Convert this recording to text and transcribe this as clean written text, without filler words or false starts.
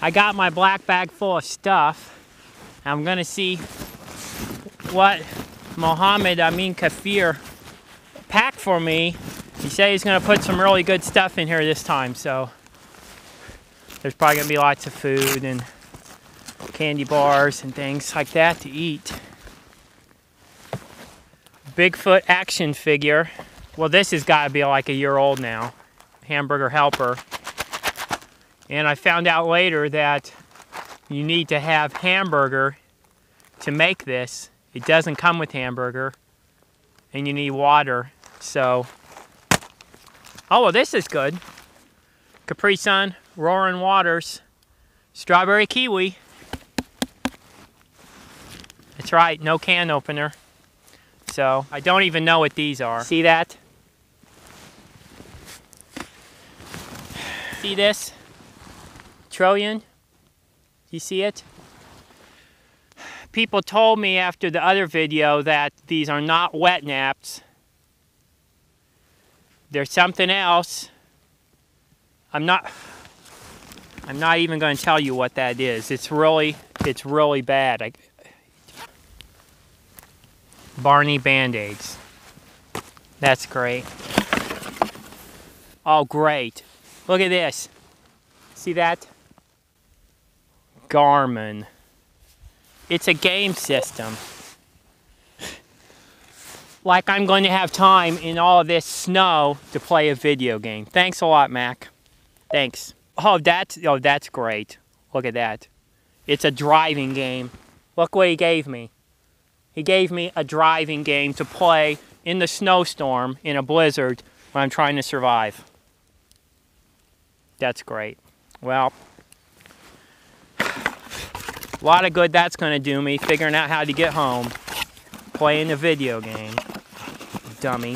I got my black bag full of stuff. I'm gonna see what Mohammed Amin Kafir packed for me. He said he's gonna put some really good stuff in here this time, so there's probably gonna be lots of food and candy bars and things like that to eat. Bigfoot action figure. Well, this has got to be like a year old now. Hamburger helper. And I found out later that you need to have hamburger to make this. It doesn't come with hamburger. And you need water. So, oh, well, this is good. Capri Sun, Roaring Waters, strawberry kiwi. That's right, no can opener. So, I don't even know what these are. See that? See this? Trillion? You see it? People told me after the other video that these are not wet naps. There's something else. I'm not even going to tell you what that is. It's really bad. Barney Band-Aids. That's great. Oh, great. Look at this. See that? Garmin. It's a game system. Like I'm going to have time in all of this snow to play a video game. Thanks a lot, Mac. Thanks. Oh, that's great. Look at that. It's a driving game. Look what he gave me. He gave me a driving game to play in the snowstorm, in a blizzard, when I'm trying to survive. That's great. Well, a lot of good that's going to do me, figuring out how to get home, playing a video game. Dummy.